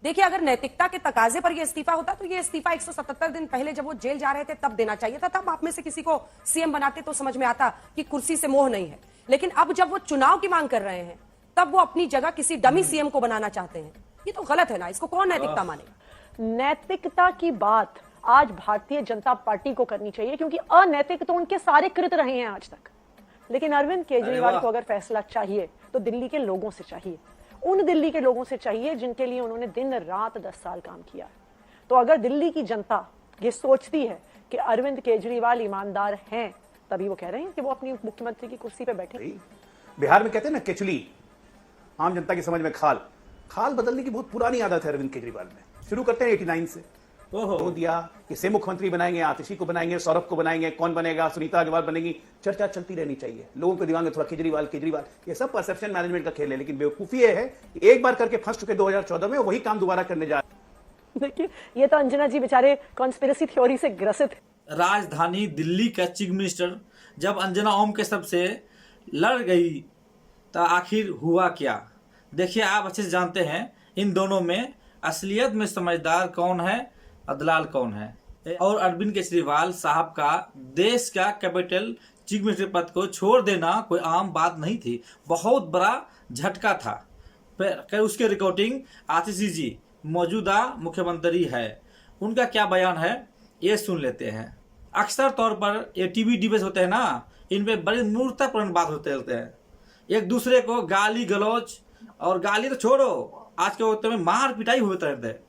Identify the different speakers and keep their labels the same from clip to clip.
Speaker 1: देखिए, अगर नैतिकता के तकाजे पर यह इस्तीफा होता तो ये इस्तीफा 177 दिन पहले जब वो जेल जा रहे थे तब देना चाहिए था। तब आप में से किसी को सीएम बनाते तो समझ में आता कि कुर्सी से मोह नहीं है। लेकिन अब जब वो चुनाव की मांग कर रहे हैं तब वो अपनी जगह किसी डमी सीएम को बनाना चाहते हैं। ये तो गलत है ना, इसको कौन नैतिकता मानेगा?
Speaker 2: नैतिकता की बात आज भारतीय जनता पार्टी को करनी चाहिए, क्योंकि अनैतिक तो उनके सारे कृत रहे हैं आज तक। लेकिन अरविंद केजरीवाल को अगर फैसला चाहिए तो दिल्ली के लोगों से चाहिए, उन दिल्ली के लोगों से चाहिए जिनके लिए उन्होंने दिन रात 10 साल काम किया है। तो अगर दिल्ली की जनता ये सोचती है कि अरविंद केजरीवाल ईमानदार हैं, तभी वो कह रहे हैं कि वो अपनी मुख्यमंत्री की कुर्सी पे बैठे।
Speaker 3: बिहार में कहते हैं ना केचुली, आम जनता की समझ में खाल बदलने की बहुत पुरानी आदत है अरविंद केजरीवाल में। शुरू करते हैं 89 से तो दिया किसे मुख्यमंत्री बनाएंगे, आतिशी को बनाएंगे, सौरभ को बनाएंगे, कौन बनेगा, सुनीता अग्रवाल बनेगी, चर्चा चलती रहनी चाहिए। लोगों के दिमाग में थोड़ा केजरीवाल, ये सब परसेप्शन मैनेजमेंट का खेल है। लेकिन बेवकूफी ये है कि एक बार करके फंस चुके 2014 में, वही काम दोबारा करने जा रहे।
Speaker 2: देखिए, ये तो अंजना जी बेचारे कॉन्स्पिरेसी थ्योरी से ग्रसित है।
Speaker 4: राजधानी दिल्ली का चीफ मिनिस्टर जब अंजना ओम के सबसे लड़ गई तो आखिर हुआ क्या? देखिए, आप अच्छे से जानते हैं इन दोनों में असलियत में समझदार कौन है, दलाल कौन है। और अरविंद केजरीवाल साहब का देश का कैपिटल चीफ मिनिस्टर पद को छोड़ देना कोई आम बात नहीं थी, बहुत बड़ा झटका था। फिर उसके रिकॉर्डिंग आतिशी जी मौजूदा मुख्यमंत्री है, उनका क्या बयान है ये सुन लेते हैं। अक्सर तौर पर ये टीवी डिबेट होते हैं ना, इन पे बड़ी मूर्खतापूर्ण बात होते रहते हैं। एक दूसरे को गाली गलौज, और गाली तो छोड़ो, आज के वक्त में मार पिटाई होते रहते हैं।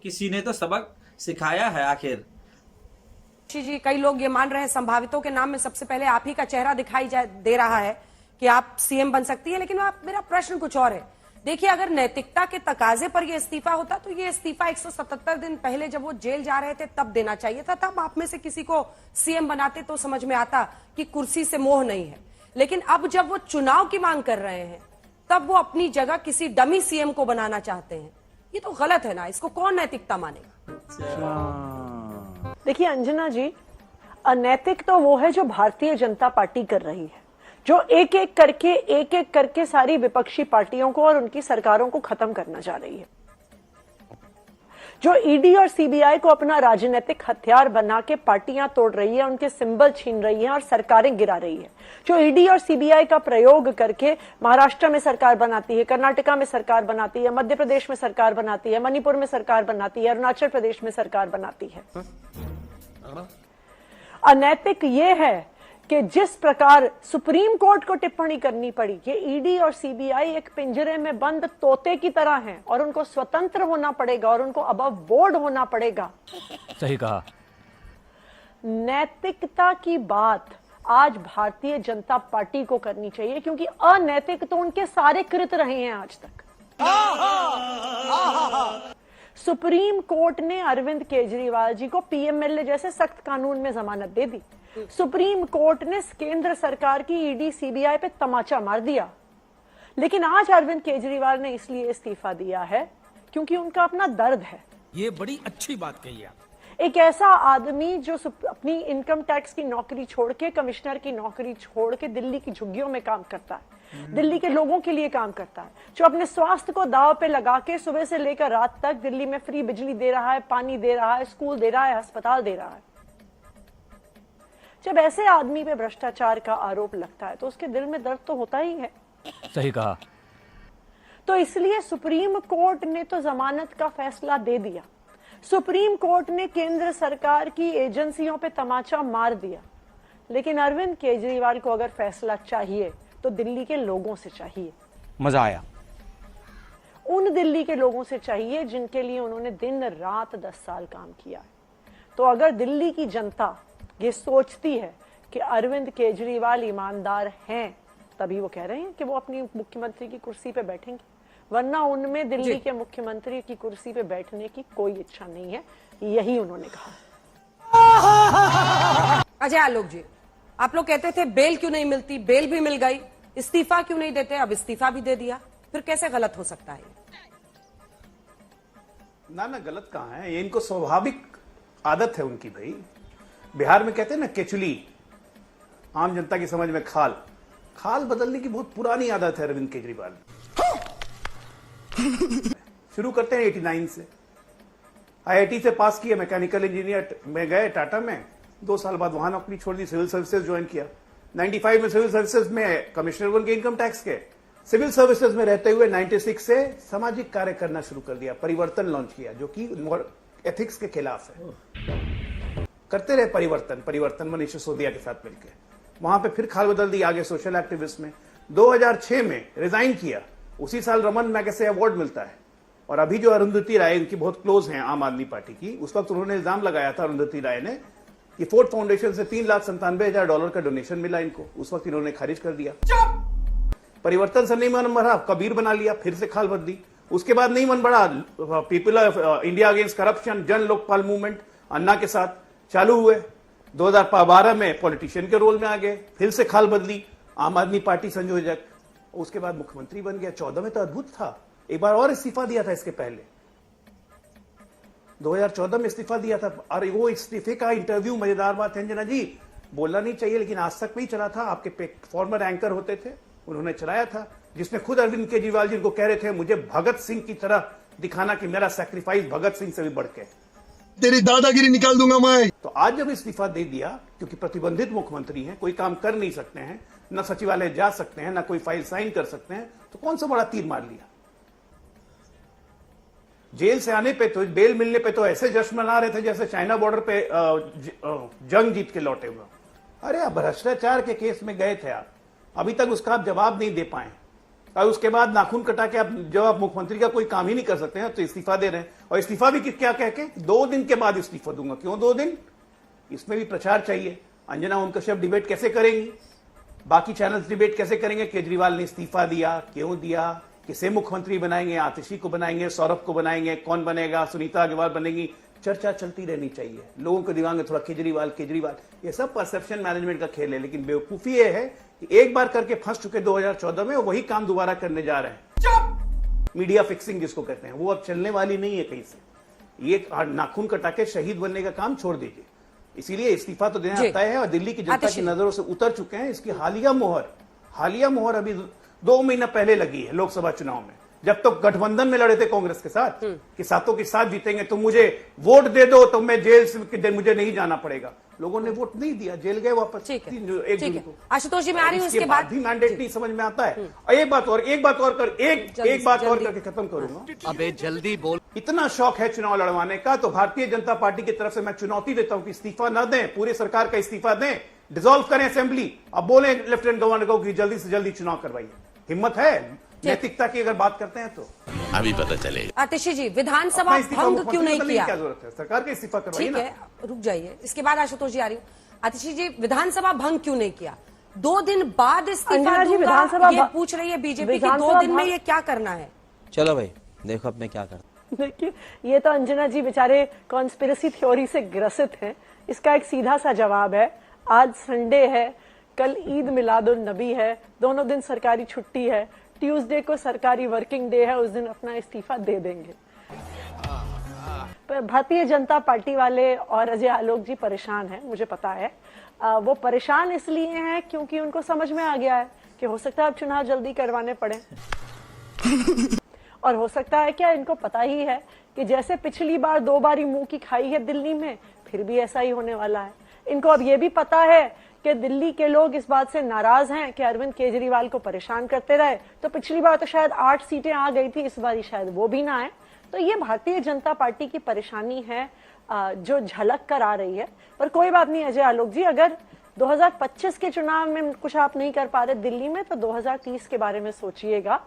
Speaker 4: किसी ने तो सबक सिखाया है आखिर।
Speaker 1: जी, कई लोग ये मान रहे हैं संभावितों के नाम में सबसे पहले आप ही का चेहरा दिखाई दे रहा है कि आप सीएम बन सकती है। लेकिन मेरा प्रश्न कुछ और है। देखिए, अगर नैतिकता के तकाजे पर यह इस्तीफा होता तो ये इस्तीफा 177 दिन पहले जब वो जेल जा रहे थे तब देना चाहिए था। तब आप में से किसी को सीएम बनाते तो समझ में आता कि कुर्सी से मोह नहीं है। लेकिन अब जब वो चुनाव की मांग कर रहे हैं तब वो अपनी जगह किसी डमी सीएम को बनाना चाहते हैं। ये तो गलत है ना, इसको कौन नैतिकता मानेगा?
Speaker 2: देखिए अंजना जी, अनैतिक तो वो है जो भारतीय जनता पार्टी कर रही है, जो एक एक करके सारी विपक्षी पार्टियों को और उनकी सरकारों को खत्म करना चाह रही है, जो ईडी और सीबीआई को अपना राजनीतिक हथियार बना के पार्टियां तोड़ रही है, उनके सिंबल छीन रही है और सरकारें गिरा रही है, जो ईडी और सीबीआई का प्रयोग करके महाराष्ट्र में सरकार बनाती है, कर्नाटका में सरकार बनाती है, मध्य प्रदेश में सरकार बनाती है, मणिपुर में सरकार बनाती है, अरुणाचल प्रदेश में सरकार बनाती है। अनैतिक ये है कि जिस प्रकार सुप्रीम कोर्ट को टिप्पणी करनी पड़ी, ये ईडी और सीबीआई एक पिंजरे में बंद तोते की तरह हैं और उनको स्वतंत्र होना पड़ेगा और उनको अबव बोर्ड होना पड़ेगा।
Speaker 5: सही कहा।
Speaker 2: नैतिकता की बात आज भारतीय जनता पार्टी को करनी चाहिए, क्योंकि अनैतिक तो उनके सारे कृत रहे हैं आज तक। सुप्रीम कोर्ट ने अरविंद केजरीवाल जी को पीएमएलए जैसे सख्त कानून में जमानत दे दी। सुप्रीम कोर्ट ने केंद्र सरकार की ईडी सीबीआई पे तमाचा मार दिया। लेकिन आज अरविंद केजरीवाल ने इसलिए इस्तीफा दिया है क्योंकि उनका अपना दर्द है।
Speaker 5: ये बड़ी अच्छी बात कही आप।
Speaker 2: एक ऐसा आदमी जो अपनी इनकम टैक्स की नौकरी छोड़ के, कमिश्नर की नौकरी छोड़ के दिल्ली की झुग्गियों में काम करता है, दिल्ली के लोगों के लिए काम करता है, जो अपने स्वास्थ्य को दांव पे लगा के सुबह से लेकर रात तक दिल्ली में फ्री बिजली दे रहा है, पानी दे रहा है, स्कूल दे रहा है, अस्पताल दे रहा है। जब ऐसे आदमी पे भ्रष्टाचार का आरोप लगता है तो उसके दिल में दर्द तो होता ही है।
Speaker 5: सही कहा।
Speaker 2: तो इसलिए सुप्रीम कोर्ट ने तो जमानत का फैसला दे दिया, सुप्रीम कोर्ट ने केंद्र सरकार की एजेंसियों पे तमाचा मार दिया। लेकिन अरविंद केजरीवाल को अगर फैसला चाहिए तो दिल्ली के लोगों से चाहिए।
Speaker 5: मजा आया।
Speaker 2: उन दिल्ली के लोगों से चाहिए जिनके लिए उन्होंने दिन रात 10 साल काम किया है। तो अगर दिल्ली की जनता ये सोचती है कि अरविंद केजरीवाल ईमानदार हैं, तभी वो कह रहे हैं कि वो अपनी मुख्यमंत्री की कुर्सी पे बैठेंगे, वरना उनमें दिल्ली के मुख्यमंत्री की कुर्सी पे बैठने की कोई इच्छा नहीं है, यही उन्होंने कहा।
Speaker 1: अजय आलोक जी, आप लोग कहते थे बेल क्यों नहीं मिलती, बेल भी मिल गई, इस्तीफा क्यों नहीं देते, अब इस्तीफा भी दे दिया, फिर कैसे गलत हो सकता है?
Speaker 3: ना गलत कहां है, ये इनको स्वाभाविक आदत है उनकी। भाई बिहार में कहते हैं ना केचुली, आम जनता की समझ में खाल बदलने की बहुत पुरानी आदत है अरविंद केजरीवाल। शुरू करते हैं 89 से। IIT से पास किया, मैकेनिकल इंजीनियर में गए टाटा में, 2 साल बाद वहां नौकरी छोड़ दी, सिविल सर्विसेज ज्वाइन किया। 95 में सिविल सर्विसेज में कमिश्नर बन गए इनकम टैक्स के। सिविल सर्विसेज में रहते हुए 96 से सामाजिक कार्य करना शुरू कर दिया, परिवर्तन लॉन्च किया जो कि एथिक्स के खिलाफ है। करते रहे परिवर्तन मनीष सिसोदिया के साथ मिलकर। वहां पे फिर खाल बदल दी, आगे सोशल एक्टिविस्ट में। 2006 में रिजाइन किया, उसी साल रमन मैगसेसे अवार्ड मिलता है। और अभी जो अरुंधति राय इनकी बहुत क्लोज हैं आम आदमी पार्टी की, उस वक्त उन्होंने इल्जाम लगाया था अरुंधति राय ने कि फोर्ड फाउंडेशन से $3,97,000 का डोनेशन मिला इनको। उस वक्त इन्होंने खारिज कर दिया। परिवर्तन से नहीं मन बढ़ा, कबीर बना लिया, फिर से खाल बदली। उसके बाद नहीं मन बढ़ा, people of India against corruption, जन लोकपाल मूवमेंट अन्ना के साथ चालू हुए। 2012 में पॉलिटिशियन के रोल में आ गए, फिर से खाल बदली, आम आदमी पार्टी संयोजक, उसके बाद मुख्यमंत्री बन गया। 14 में तो अद्भुत था, एक बार और इस्तीफा दिया था इसके पहले, 2014 में इस्तीफा दिया था। और वो इस्तीफे का इंटरव्यू, मजेदार बात है अंजना जी, बोलना नहीं चाहिए लेकिन आज तक नहीं चला था, आपके फॉर्मर एंकर होते थे, उन्होंने चलाया था, जिसमें खुद अरविंद केजरीवाल जी को कह रहे थे मुझे भगत सिंह की तरह दिखाना कि मेरा सैक्रिफाइस भगत सिंह से भी बढ़ के,
Speaker 6: तेरी दादागिरी निकाल दूंगा मैं।
Speaker 3: तो आज जब इस्तीफा दे दिया, क्योंकि प्रतिबंधित मुख्यमंत्री हैं, कोई काम कर नहीं सकते हैं, न सचिवालय जा सकते हैं, न कोई फाइल साइन कर सकते हैं, तो कौन सा बड़ा तीर मार लिया। जेल से आने पे तो, बेल मिलने पे तो ऐसे जश्न मना रहे थे जैसे चाइना बॉर्डर पे जंग जीत के लौटे हुए। अरे आप भ्रष्टाचार के केस में गए थे, आप अभी तक उसका आप जवाब नहीं दे पाए, और उसके बाद नाखून कटा के आप जब आप मुख्यमंत्री का कोई काम ही नहीं कर सकते हैं तो इस्तीफा दे रहे हैं। और इस्तीफा भी क्या कह के 2 दिन के बाद इस्तीफा दूंगा। क्यों 2 दिन? इसमें भी प्रचार चाहिए। अंजना ओम कश्यप डिबेट कैसे करेंगी, बाकी चैनल्स डिबेट कैसे करेंगे, केजरीवाल ने इस्तीफा दिया, क्यों दिया, किसे मुख्यमंत्री बनाएंगे, आतिशी को बनाएंगे, सौरभ को बनाएंगे, कौन बनेगा, सुनीता अग्रवाल बनेगी, चर्चा चलती रहनी चाहिए। लोगों को दिमाग में थोड़ा केजरीवाल, ये सब परसेप्शन मैनेजमेंट का खेल है। लेकिन बेवकूफी ये है कि एक बार करके फंस चुके 2014 में, वही काम दोबारा करने जा रहे हैं। मीडिया फिक्सिंग जिसको कहते हैं, वो अब चलने वाली नहीं है कहीं से। ये नाखून कटा के शहीद बनने का काम छोड़ दीजिए। इसीलिए इस्तीफा तो देना तय है और दिल्ली की जनता की नजरों से उतर चुके हैं। इसकी हालिया मोहर अभी 2 महीना पहले लगी है लोकसभा चुनाव में, जब तो गठबंधन में लड़े थे कांग्रेस के साथ कि सातों के साथ जीतेंगे, तो मुझे वोट दे दो तो मैं जेल से मुझे नहीं जाना पड़ेगा। लोगों ने वोट नहीं दिया, जेल गए वापस। एक जून को
Speaker 1: आशुतोष जी मैं आ रही हूँ,
Speaker 3: इसके
Speaker 1: इसके
Speaker 3: बाद भी मैंडेट नहीं समझ में आता है। और एक बात और करके खत्म करूंगा।
Speaker 5: अबे जल्दी बोल।
Speaker 3: इतना शौक है चुनाव लड़वाने का, तो भारतीय जनता पार्टी की तरफ से मैं चुनौती देता हूं कि इस्तीफा न दें, पूरी सरकार का इस्तीफा दें, डिसॉल्व करें असेंबली। अब बोले लेफ्टिनेंट गवर्नर को कि जल्दी से जल्दी चुनाव करवाइए। हिम्मत है नैतिकता की अगर बात करते हैं तो
Speaker 6: अभी पता चलेगा।
Speaker 1: आतिशी जी, विधानसभा भंग क्यों नहीं किया?
Speaker 3: क्या जरूरत है, सरकार का इस्तीफा करवाइए ना।
Speaker 1: ठीक है, रुक जाइए, इसके बाद आशुतोष जी आ रही हूँ। आतिशी जी, विधानसभा भंग क्यों नहीं किया? 2 दिन बाद इस्तीफा दूंगा, ये पूछ रही है बीजेपी कि 2 दिन में ये क्या करना है?
Speaker 7: चलो भाई देखो अब मैं क्या करता।
Speaker 2: देखिए, ये तो अंजना जी बेचारे कॉन्स्पिरेसी थ्योरी से ग्रसित हैं। इसका एक सीधा सा जवाब है, आज संडे है, कल ईद मिलादुन नबी है, दोनों दिन सरकारी छुट्टी है, ट्यूसडे को सरकारी वर्किंग डे है, उस दिन अपना इस्तीफा दे देंगे। पर भारतीय जनता पार्टी वाले और अजय आलोक जी परेशान हैं, मुझे पता है। वो परेशान इसलिए हैं क्योंकि उनको समझ में आ गया है कि हो सकता है अब चुनाव जल्दी करवाने पड़े और हो सकता है क्या इनको पता ही है कि जैसे पिछली बार 2 बारी मुंह की खाई है दिल्ली में, फिर भी ऐसा ही होने वाला है। इनको अब ये भी पता है कि दिल्ली के लोग इस बात से नाराज हैं कि अरविंद केजरीवाल को परेशान करते रहे। तो पिछली बार तो शायद 8 सीटें आ गई थी, इस बार शायद वो भी ना आए। तो ये भारतीय जनता पार्टी की परेशानी है जो झलक कर आ रही है। पर कोई बात नहीं अजय आलोक जी, अगर 2025 के चुनाव में कुछ आप नहीं कर पा रहे दिल्ली में, तो 2030 के बारे में सोचिएगा।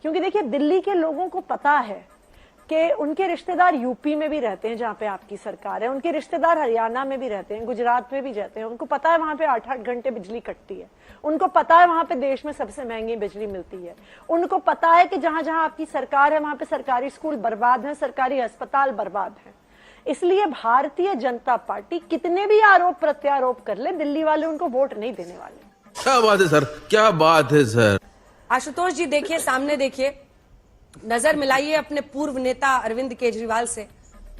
Speaker 2: क्योंकि देखिए, दिल्ली के लोगों को पता है कि उनके रिश्तेदार यूपी में भी रहते हैं जहां पे आपकी सरकार है, उनके रिश्तेदार हरियाणा में भी रहते हैं, गुजरात में भी रहते हैं। उनको पता है वहां पे 8-8 घंटे बिजली कटती है। उनको पता है वहां पे देश में सबसे महंगी बिजली मिलती है। उनको पता है कि जहां जहां आपकी सरकार है वहां पे सरकारी स्कूल बर्बाद हैं, सरकारी अस्पताल बर्बाद हैं। इसलिए भारतीय जनता पार्टी कितने भी आरोप प्रत्यारोप कर ले, दिल्ली वाले उनको वोट नहीं देने वाले।
Speaker 6: क्या बात है सर, क्या बात है सर।
Speaker 1: आशुतोष जी देखिए, सामने देखिए, नजर मिलाइए अपने पूर्व नेता अरविंद केजरीवाल से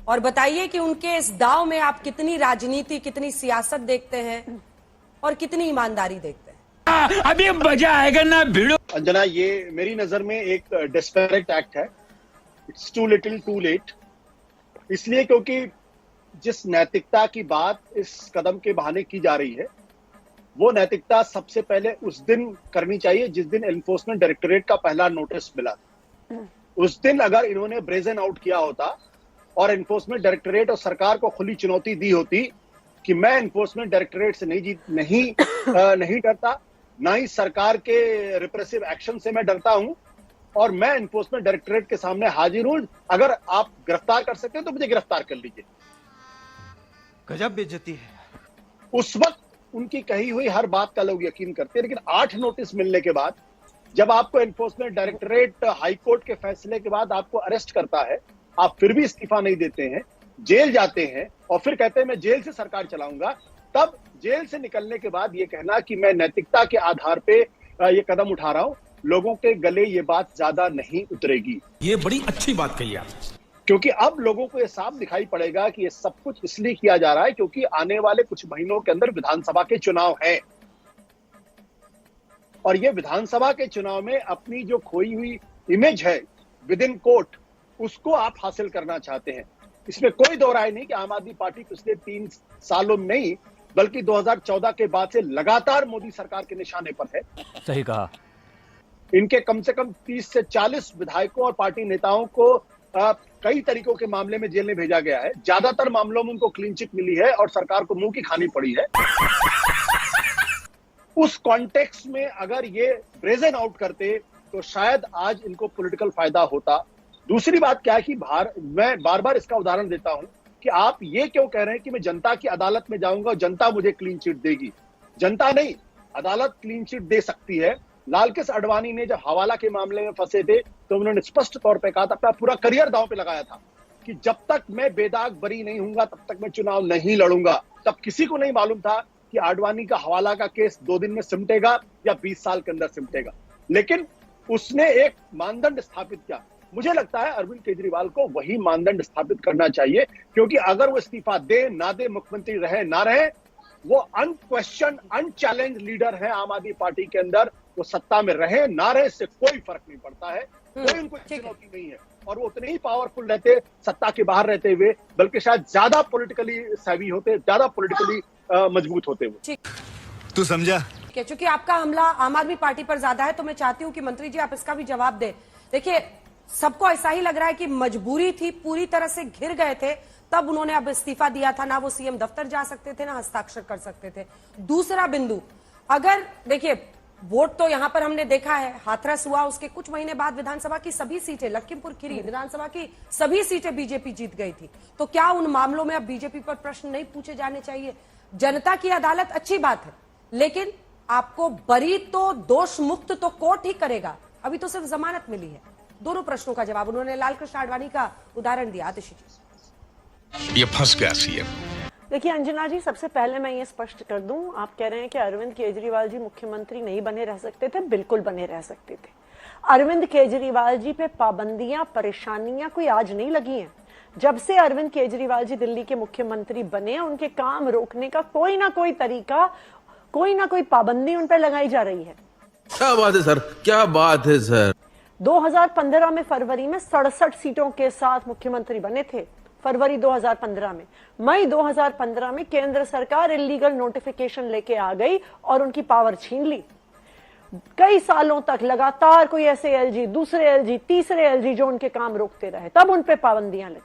Speaker 1: और बताइए कि उनके इस दाव में आप कितनी राजनीति, कितनी सियासत देखते हैं और कितनी ईमानदारी देखते हैं।
Speaker 5: अभी मजा आएगा ना भिड़ो।
Speaker 8: अंजना, ये मेरी नजर में एक डेस्परेट एक्ट है। It's too little too late. इसलिए क्योंकि जिस नैतिकता की बात इस कदम के बहाने की जा रही है, वो नैतिकता सबसे पहले उस दिन करनी चाहिए जिस दिन एनफोर्समेंट डायरेक्टोरेट का पहला नोटिस मिला। उस दिन अगर इन्होंने ब्रेजन आउट किया होता और एनफोर्समेंट डायरेक्टोरेट और सरकार को खुली चुनौती दी होती कि मैं एनफोर्समेंट डायरेक्टोरेट से नहीं डरता, ना ही सरकार के रिप्रेसिव एक्शन से मैं डरता हूं, और मैं एनफोर्समेंट डायरेक्टोरेट के सामने हाजिर हूं, अगर आप गिरफ्तार कर सकते हैं तो मुझे गिरफ्तार कर लीजिए।
Speaker 5: गजब बेइज्जती है।
Speaker 8: उस वक्त उनकी कही हुई हर बात का लोग यकीन करते हैं, लेकिन 8 नोटिस मिलने के बाद जब आपको एनफोर्समेंट डायरेक्टोरेट हाईकोर्ट के फैसले के बाद आपको अरेस्ट करता है, आप फिर भी इस्तीफा नहीं देते हैं, जेल जाते हैं और फिर कहते हैं मैं जेल से सरकार चलाऊंगा, तब जेल से निकलने के बाद ये कहना कि मैं नैतिकता के आधार पे ये कदम उठा रहा हूं, लोगों के गले ये बात ज्यादा नहीं उतरेगी।
Speaker 5: ये बड़ी अच्छी बात कही आप।
Speaker 8: क्योंकि अब लोगों को ये साफ दिखाई पड़ेगा कि ये सब कुछ इसलिए किया जा रहा है क्योंकि आने वाले कुछ महीनों के अंदर विधानसभा के चुनाव हैं, और ये विधानसभा के चुनाव में अपनी जो खोई हुई इमेज है विद इन कोर्ट, उसको आप हासिल करना चाहते हैं। इसमें कोई दो राय नहीं कि आम आदमी पार्टी पिछले 3 सालों में नहीं बल्कि 2014 के बाद से लगातार मोदी सरकार के निशाने पर है।
Speaker 5: सही कहा।
Speaker 8: इनके कम से कम 30 से 40 विधायकों और पार्टी नेताओं को कई तरीकों के मामले में जेल में भेजा गया है। ज्यादातर मामलों में उनको क्लीन चिट मिली है और सरकार को मुंह की खानी पड़ी है। उस कॉन्टेक्स्ट में अगर ये ब्रेजन आउट करते तो शायद आज इनको पॉलिटिकल फायदा होता। दूसरी बात क्या है कि मैं बार बार इसका उदाहरण देता हूं कि आप ये क्यों कह रहे हैं कि मैं जनता की अदालत में जाऊंगा और जनता मुझे क्लीन चिट देगी। जनता नहीं, अदालत क्लीन चिट दे सकती है। लालकृष्ण आडवाणी ने जब हवाला के मामले में फंसे थे तो उन्होंने स्पष्ट तौर पे कहा था, अपना पूरा करियर दांव पे लगाया था कि जब तक मैं बेदाग बरी नहीं हूंगा तब तक मैं चुनाव नहीं लड़ूंगा। तब किसी को नहीं मालूम था कि आडवाणी का हवाला का केस 2 दिन में सिमटेगा या 20 साल के अंदर सिमटेगा, लेकिन उसने एक मानदंड स्थापित किया। मुझे लगता है अरविंद केजरीवाल को वही मानदंड स्थापित करना चाहिए, क्योंकि अगर वो इस्तीफा दे ना दे, मुख्यमंत्री रहे ना रहे, वो अनक्वेश्चन अनचैलेंज लीडर है आम आदमी पार्टी के अंदर। वो सत्ता में रहे ना रहे इससे कोई फर्क नहीं पड़ता है, कोई उनको चुनौती नहीं है, और वो उतने ही पावरफुल रहते सत्ता के बाहर रहते हुए, बल्कि शायद ज्यादा पॉलिटिकली सेवी होते, ज्यादा पॉलिटिकली मजबूत होते हुए।
Speaker 6: तू समझा?
Speaker 1: चूंकि आपका हमला आम आदमी पार्टी पर ज्यादा है तो मैं चाहती हूं कि मंत्री जी आप इसका भी जवाब दें। देखिए, सबको ऐसा ही लग रहा है कि मजबूरी थी, पूरी तरह से घिर गए थे, तब उन्होंने अब इस्तीफा दिया था। ना वो सीएम दफ्तर जा सकते थे, ना हस्ताक्षर कर सकते थे। दूसरा बिंदु, अगर देखिए वोट तो यहां पर हमने देखा है हाथरस हुआ, उसके कुछ महीने बाद विधानसभा की सभी सीटें, लखीमपुर खीरी विधानसभा की सभी सीटें बीजेपी जीत गई थी। तो क्या उन मामलों में अब बीजेपी पर प्रश्न नहीं पूछे जाने चाहिए? जनता की अदालत अच्छी बात है, लेकिन आपको बरी तो दोष मुक्त तो कोर्ट ही करेगा, अभी तो सिर्फ जमानत मिली है। दोनों प्रश्नों का जवाब उन्होंने लालकृष्ण आडवाणी का उदाहरण दिया। आतिशी जी,
Speaker 6: ये फंस गया सीएम।
Speaker 2: देखिए अंजना जी, सबसे पहले मैं ये स्पष्ट कर दूं, आप कह रहे हैं कि अरविंद केजरीवाल जी मुख्यमंत्री नहीं बने रह सकते थे। बिल्कुल बने रह सकते थे। अरविंद केजरीवाल जी पे पाबंदियां, परेशानियां कोई आज नहीं लगी हैं। जब से अरविंद केजरीवाल जी दिल्ली के मुख्यमंत्री बने, उनके काम रोकने का कोई ना कोई तरीका, कोई ना कोई पाबंदी उन पर लगाई जा रही है।
Speaker 6: क्या बात है सर, क्या बात है सर।
Speaker 2: 2015 में फरवरी में 67 सीटों के साथ मुख्यमंत्री बने थे। फरवरी 2015 में, मई 2015 में केंद्र सरकार इलीगल नोटिफिकेशन लेके आ गई और उनकी पावर छीन ली। कई सालों तक लगातार कोई ऐसे एलजी, दूसरे एलजी, तीसरे एलजी जो उनके काम रोकते रहे, तब उन पे पाबंदियां लगी।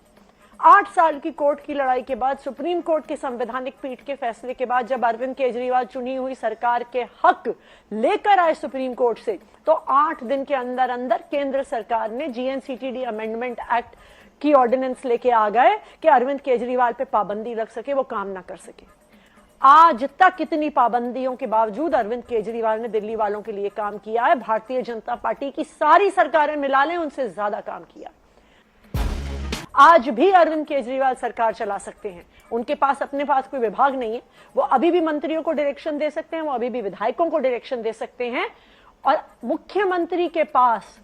Speaker 2: 8 साल की कोर्ट की लड़ाई के बाद, सुप्रीम कोर्ट की संवैधानिक पीठ के फैसले के बाद, जब अरविंद केजरीवाल चुनी हुई सरकार के हक लेकर आए सुप्रीम कोर्ट से, तो 8 दिन के अंदर अंदर केंद्र सरकार ने जीएनसीटीडी अमेंडमेंट एक्ट की ऑर्डिनेंस लेके आ गए कि अरविंद केजरीवाल पे पाबंदी लग सके, वो काम ना कर सके। आज तक इतनी पाबंदियों के बावजूद अरविंद केजरीवाल ने दिल्ली वालों के लिए काम किया है। भारतीय जनता पार्टी की सारी सरकारें मिला लें, उनसे ज्यादा काम किया। आज भी अरविंद केजरीवाल सरकार चला सकते हैं। उनके पास अपने पास कोई विभाग नहीं है, वो अभी भी मंत्रियों को डायरेक्शन दे सकते हैं, वो अभी भी विधायकों को डायरेक्शन दे सकते हैं, और मुख्यमंत्री के पास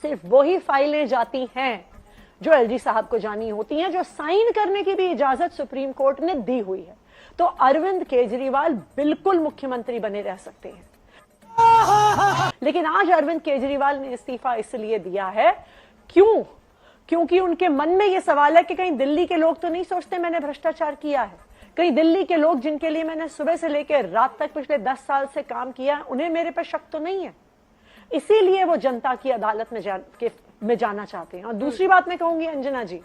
Speaker 2: सिर्फ वही फाइलें जाती हैं जो एलजी साहब को जानी होती हैं, जो साइन करने की भी इजाजत सुप्रीम कोर्ट ने दी हुई है। तो अरविंद केजरीवाल बिल्कुल मुख्यमंत्री बने रह सकते हैं। लेकिन आज अरविंद केजरीवाल ने इस्तीफा इसलिए दिया है, क्यों? क्योंकि उनके मन में यह सवाल है कि कहीं दिल्ली के लोग तो नहीं सोचते मैंने भ्रष्टाचार किया है, कहीं दिल्ली के लोग जिनके लिए मैंने सुबह से लेकर रात तक पिछले 10 साल से काम किया, उन्हें मेरे पर शक तो नहीं है। इसीलिए वो जनता की अदालत में जाना चाहते हैं। और दूसरी बात मैं कहूंगी अंजना जी,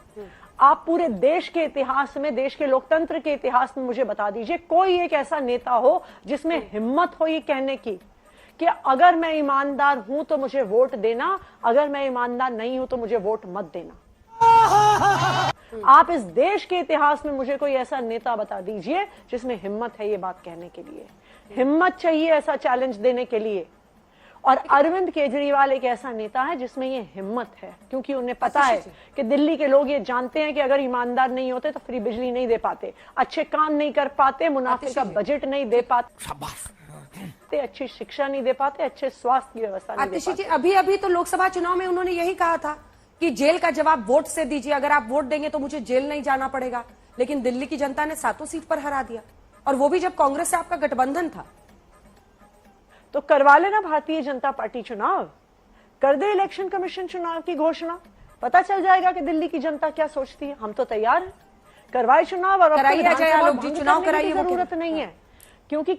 Speaker 2: आप पूरे देश के इतिहास में, देश के लोकतंत्र के इतिहास में मुझे बता दीजिए कोई एक ऐसा नेता हो जिसमें हिम्मत हो ये कहने की कि अगर मैं ईमानदार हूं तो मुझे वोट देना, अगर मैं ईमानदार नहीं हूं तो मुझे वोट मत देना। आप इस देश के इतिहास में मुझे कोई ऐसा नेता बता दीजिए जिसमें हिम्मत है ये बात कहने के लिए। हिम्मत चाहिए ऐसा चैलेंज देने के लिए, और अरविंद केजरीवाल एक ऐसा नेता है जिसमें ये हिम्मत है, क्योंकि उन्हें पता है कि दिल्ली के लोग ये जानते हैं कि अगर ईमानदार नहीं होते तो फ्री बिजली नहीं दे पाते, अच्छे काम नहीं कर पाते, मुनाफे का बजट नहीं दे पाते, अच्छी शिक्षा नहीं दे पाते, अच्छे स्वास्थ्य की व्यवस्था नहीं दे
Speaker 1: आतिशी जी,
Speaker 2: पाते।
Speaker 1: अभी अभी तो लोकसभा चुनाव में उन्होंने यही कहा था कि जेल का जवाब वोट से दीजिए, अगर आप वोट देंगे तो मुझे जेल नहीं जाना पड़ेगा। लेकिन दिल्ली की जनता ने 7 सीट पर हरा दिया, और वो भी जब कांग्रेस से आपका गठबंधन था।
Speaker 2: तो करवा लेना भारतीय जनता पार्टी चुनाव, कर दे इलेक्शन कमीशन चुनाव की घोषणा, पता चल जाएगा कि दिल्ली की जनता क्या सोचती है। हम तो तैयार हैं, करवाए चुनाव। और
Speaker 1: कराइए अजय आलोक जी, चुनाव कराइए,
Speaker 2: जरूरत नहीं है, क्योंकि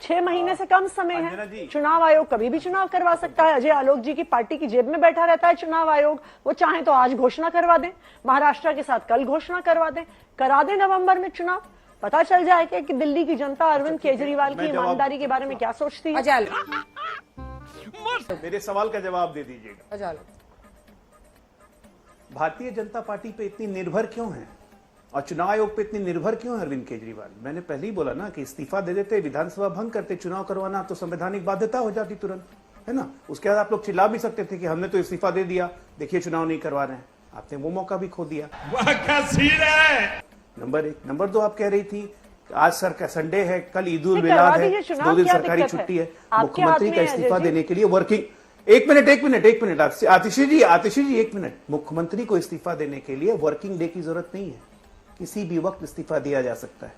Speaker 2: 6 महीने से कम समय है। चुनाव आयोग कभी भी चुनाव करवा सकता है। अजय आलोक जी की पार्टी की जेब में बैठा रहता है चुनाव आयोग, वो चाहे तो आज घोषणा करवा दें, महाराष्ट्र के साथ कल घोषणा करवा दें, करा दें नवंबर में चुनाव। पता चल जाएगा कि दिल्ली की जनता अरविंद केजरीवाल की ईमानदारी के बारे में क्या सोचती है।
Speaker 1: अजय आलोक,
Speaker 3: मेरे सवाल का जवाब दे दीजिएगा।
Speaker 1: अजय आलोक,
Speaker 3: भारतीय जनता पार्टी पे इतनी निर्भर क्यों है और चुनाव आयोग पे इतनी निर्भर क्यों है अरविंद केजरीवाल? मैंने पहले ही बोला ना कि इस्तीफा दे देते, विधानसभा भंग करते, चुनाव करवाना तो संवैधानिक बाध्यता हो जाती तुरंत, है ना। उसके बाद आप लोग चिल्ला भी सकते थे कि हमने तो इस्तीफा दे दिया, देखिए चुनाव नहीं करवा रहे हैं। आपने वो मौका भी खो दिया। नंबर 1। नंबर 2, आप कह रही थी आज सर का संडे है, कल ईद उल मिलाद है, 2 दिन सरकारी छुट्टी है, मुख्यमंत्री का इस्तीफा देने के लिए वर्किंग। एक मिनट आतिशी जी 1 मिनट। मुख्यमंत्री को इस्तीफा देने के लिए वर्किंग डे की जरूरत नहीं है, किसी भी वक्त इस्तीफा दिया जा सकता है।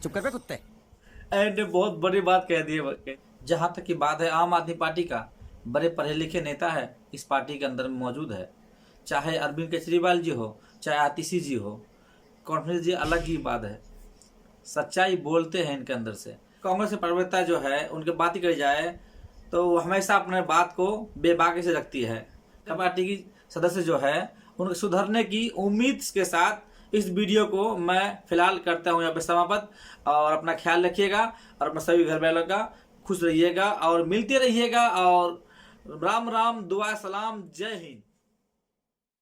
Speaker 7: चुप कर बे कुत्ते।
Speaker 4: एंड बहुत बड़ी बात कह दी है। जहां तक की बात है, आम आदमी पार्टी का बड़े पढ़े लिखे नेता है इस पार्टी के अंदर मौजूद है, चाहे अरविंद केजरीवाल जी हो, चाहे आतिशी जी हो। कॉन्फ्रेंस जी अलग ही बात है, सच्चाई बोलते हैं इनके अंदर से। कांग्रेस की प्रवक्ता जो है उनकी बात ही करी जाए तो वो हमेशा अपने बात को बेबाकी से रखती है। पार्टी की सदस्य जो है उनके सुधरने की उम्मीद के साथ इस वीडियो को मैं फिलहाल करता हूँ यहाँ पे समाप्त। और अपना ख्याल रखिएगा और अपना सभी घर वालों का खुश रहिएगा और मिलते रहिएगा। और राम राम, दुआ सलाम, जय हिंद।